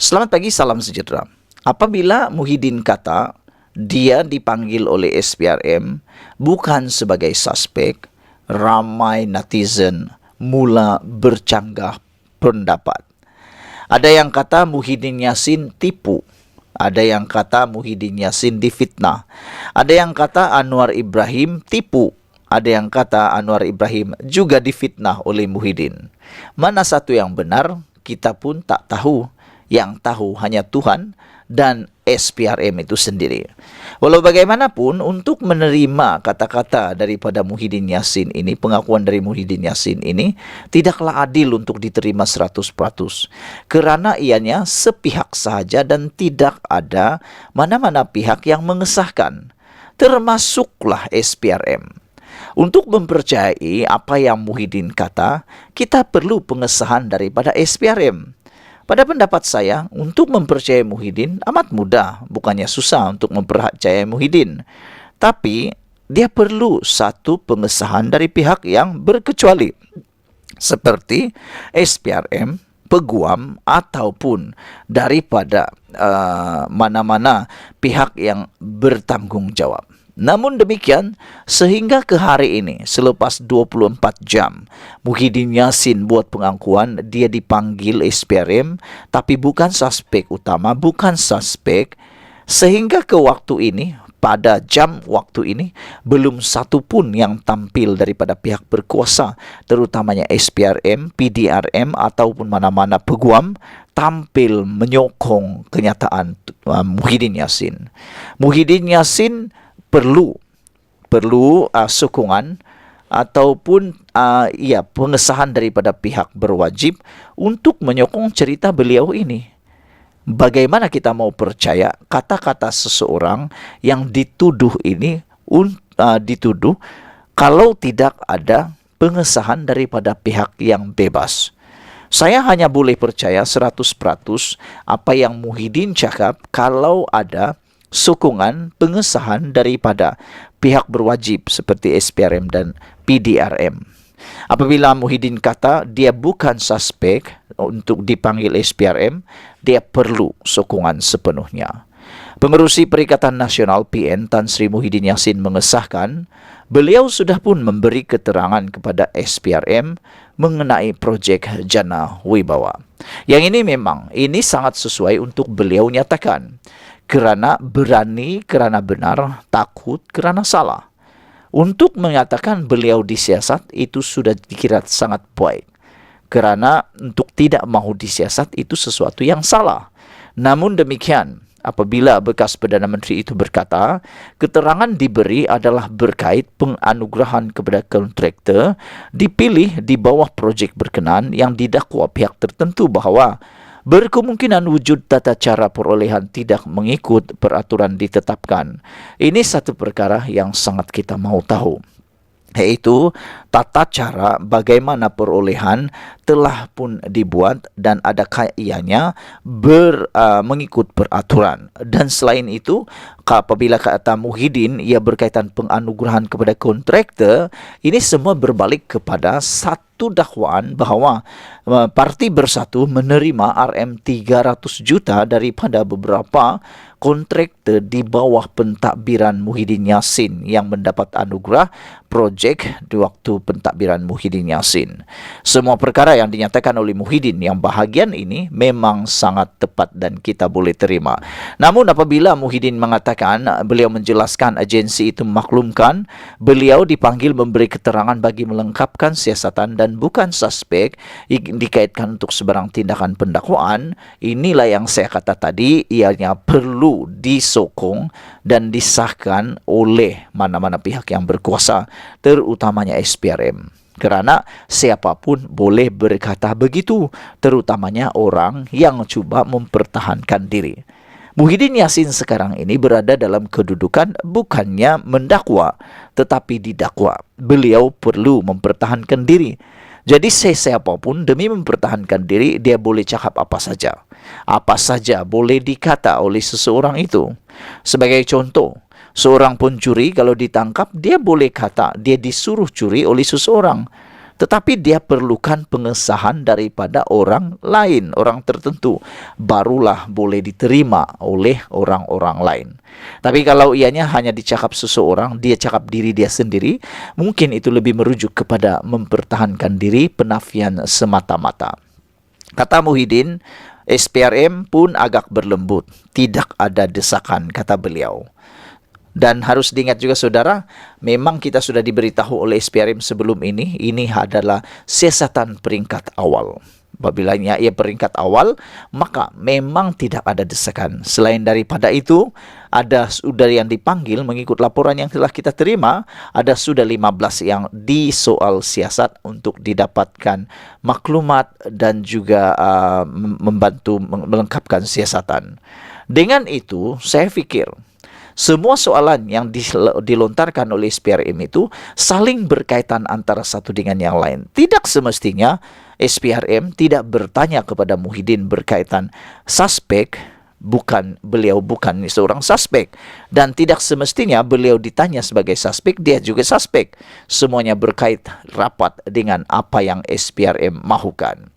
Selamat pagi, salam sejahtera. Apabila Muhyiddin kata dia dipanggil oleh SPRM bukan sebagai suspek, ramai netizen mula bercanggah pendapat. Ada yang kata Muhyiddin Yassin tipu. Ada yang kata Muhyiddin Yassin difitnah. Ada yang kata Anwar Ibrahim tipu. Ada yang kata Anwar Ibrahim juga difitnah oleh Muhyiddin. Mana satu yang benar, kita pun tak tahu. Yang tahu hanya Tuhan dan SPRM itu sendiri. Walau bagaimanapun, untuk menerima kata-kata daripada Muhyiddin Yassin ini, pengakuan dari Muhyiddin Yassin ini, tidaklah adil untuk diterima 100%. Kerana ianya sepihak sahaja dan tidak ada mana-mana pihak yang mengesahkan. Termasuklah SPRM. Untuk mempercayai apa yang Muhyiddin kata, kita perlu pengesahan daripada SPRM. Pada pendapat saya, untuk mempercayai Muhyiddin amat mudah, bukannya susah untuk mempercayai Muhyiddin. Tapi, dia perlu satu pengesahan dari pihak yang berkecuali. Seperti SPRM, peguam, ataupun daripada mana-mana pihak yang bertanggung jawab. Namun demikian, sehingga ke hari ini, selepas 24 jam, Muhyiddin Yassin buat pengakuan, dia dipanggil SPRM, tapi bukan suspek utama, bukan suspek. Sehingga ke waktu ini, pada jam waktu ini, belum satu pun yang tampil daripada pihak berkuasa, terutamanya SPRM, PDRM, ataupun mana-mana peguam, tampil menyokong kenyataan Muhyiddin Yassin. Muhyiddin Yassin perlu sokongan ataupun pengesahan daripada pihak berwajib untuk menyokong cerita beliau ini. Bagaimana kita mau percaya kata-kata seseorang yang dituduh ini dituduh kalau tidak ada pengesahan daripada pihak yang bebas? Saya hanya boleh percaya 100% apa yang Muhyiddin cakap kalau ada sokongan pengesahan daripada pihak berwajib seperti SPRM dan PDRM. Apabila Muhyiddin kata dia bukan suspek untuk dipanggil SPRM, dia perlu sokongan sepenuhnya. Pengerusi Perikatan Nasional PN Tan Sri Muhyiddin Yassin mengesahkan beliau sudah pun memberi keterangan kepada SPRM mengenai projek Jana Wibawa. Yang ini memang sangat sesuai untuk beliau nyatakan. Kerana berani, kerana benar, takut, kerana salah. Untuk mengatakan beliau disiasat, itu sudah dikira sangat baik. Kerana untuk tidak mahu disiasat, itu sesuatu yang salah. Namun demikian, apabila bekas Perdana Menteri itu berkata, keterangan diberi adalah berkait penganugerahan kepada kontraktor dipilih di bawah projek berkenaan yang didakwa pihak tertentu bahawa berkemungkinan wujud tata cara perolehan tidak mengikut peraturan ditetapkan. Ini satu perkara yang sangat kita mahu tahu, iaitu tata cara bagaimana perolehan telah pun dibuat dan adakah ianya mengikut peraturan. Dan selain itu, apabila kata Muhyiddin ia berkaitan penganugerahan kepada kontraktor, ini semua berbalik kepada satu dakwaan bahawa Parti Bersatu menerima RM300 juta daripada beberapa kontraktor di bawah pentadbiran Muhyiddin Yassin yang mendapat anugerah projek di waktu pentadbiran Muhyiddin Yassin. Semua perkara yang dinyatakan oleh Muhyiddin yang bahagian ini memang sangat tepat dan kita boleh terima. Namun apabila Muhyiddin mengatakan beliau menjelaskan agensi itu memaklumkan beliau dipanggil memberi keterangan bagi melengkapkan siasatan dan bukan suspek dikaitkan untuk sebarang tindakan pendakwaan, inilah yang saya kata tadi, ianya perlu disokong dan disahkan oleh mana-mana pihak yang berkuasa, terutamanya SPRM. Kerana siapapun boleh berkata begitu, terutamanya orang yang cuba mempertahankan diri. Muhyiddin Yassin sekarang ini berada dalam kedudukan bukannya mendakwa, tetapi didakwa. Beliau perlu mempertahankan diri. Jadi siapapun demi mempertahankan diri, dia boleh cakap apa saja. Apa saja boleh dikata oleh seseorang itu. Sebagai contoh, seorang pencuri kalau ditangkap, dia boleh kata dia disuruh curi oleh seseorang. Tetapi dia perlukan pengesahan daripada orang lain, orang tertentu. Barulah boleh diterima oleh orang-orang lain. Tapi kalau ianya hanya dicakap seseorang, dia cakap diri dia sendiri, mungkin itu lebih merujuk kepada mempertahankan diri, penafian semata-mata. Kata Muhyiddin, SPRM pun agak berlembut. Tidak ada desakan, kata beliau. Dan harus diingat juga saudara, memang kita sudah diberitahu oleh SPRM sebelum ini adalah siasatan peringkat awal. Apabila ia peringkat awal, maka memang tidak ada desakan. Selain daripada itu, ada sudah yang dipanggil mengikut laporan yang telah kita terima, ada sudah 15 yang disoal siasat untuk didapatkan maklumat dan juga membantu melengkapkan siasatan. Dengan itu, saya fikir semua soalan yang dilontarkan oleh SPRM itu saling berkaitan antara satu dengan yang lain. Tidak semestinya SPRM tidak bertanya kepada Muhyiddin berkaitan suspek, beliau bukan seorang suspek. Dan tidak semestinya beliau ditanya sebagai suspek, dia juga suspek. Semuanya berkait rapat dengan apa yang SPRM mahukan.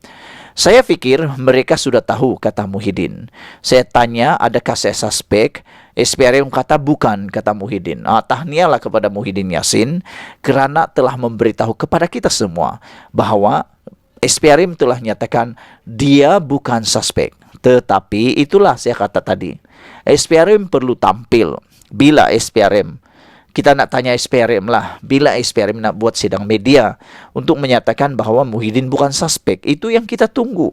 Saya fikir mereka sudah tahu, kata Muhyiddin. Saya tanya, adakah saya suspek? SPRM kata bukan, kata Muhyiddin. Tahniahlah kepada Muhyiddin Yassin kerana telah memberitahu kepada kita semua bahwa SPRM telah nyatakan dia bukan suspek. Tetapi itulah saya kata tadi, SPRM perlu tampil. Bila SPRM, kita nak tanya SPRM lah, bila SPRM nak buat sidang media untuk menyatakan bahwa Muhyiddin bukan suspek, itu yang kita tunggu.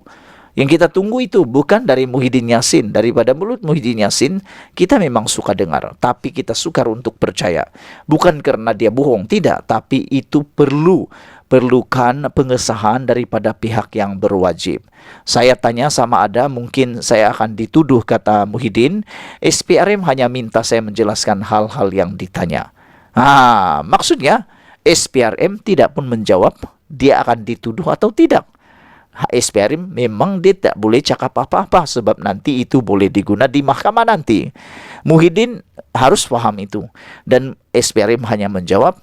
Yang kita tunggu itu bukan dari Muhyiddin Yassin. Daripada mulut Muhyiddin Yassin, kita memang suka dengar. Tapi kita sukar untuk percaya. Bukan karena dia bohong, tidak. Tapi itu perlukan pengesahan daripada pihak yang berwajib. Saya tanya sama ada, mungkin saya akan dituduh, kata Muhyiddin, SPRM hanya minta saya menjelaskan hal-hal yang ditanya. Maksudnya SPRM tidak pun menjawab dia akan dituduh atau tidak. SPRM memang dia tak boleh cakap apa-apa sebab nanti itu boleh diguna di mahkamah nanti. Muhyiddin harus faham itu. Dan SPRM hanya menjawab,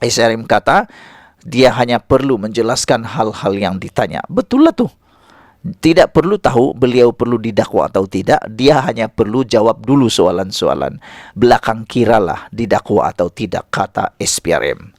SPRM kata dia hanya perlu menjelaskan hal-hal yang ditanya. Betul lah tuh. Tidak perlu tahu beliau perlu didakwa atau tidak. Dia hanya perlu jawab dulu soalan-soalan. Belakang kiralah didakwa atau tidak, kata SPRM.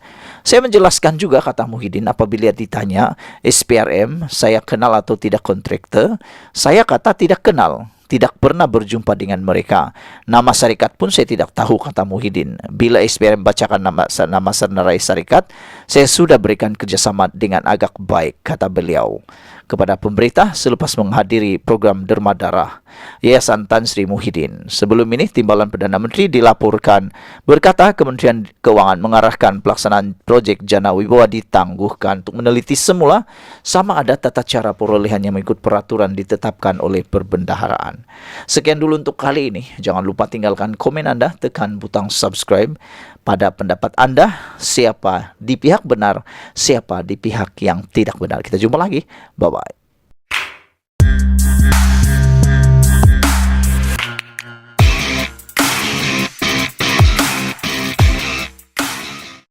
Saya menjelaskan juga, kata Muhyiddin, apabila ditanya SPRM saya kenal atau tidak kontraktor, saya kata tidak kenal, tidak pernah berjumpa dengan mereka. Nama syarikat pun saya tidak tahu, kata Muhyiddin. Bila SPRM bacakan nama senarai syarikat, saya sudah berikan kerjasama dengan agak baik, kata beliau kepada pemberita selepas menghadiri program Derma Darah Yayasan Tan Sri Muhyiddin. Sebelum ini, Timbalan Perdana Menteri dilaporkan berkata Kementerian Keuangan mengarahkan pelaksanaan projek Jana Wibawa ditangguhkan untuk meneliti semula sama ada tata cara perolehan yang mengikut peraturan ditetapkan oleh perbendaharaan. Sekian dulu untuk kali ini. Jangan lupa tinggalkan komen Anda, tekan butang subscribe. Pada pendapat Anda, siapa di pihak benar, siapa di pihak yang tidak benar. Kita jumpa lagi. Bye-bye.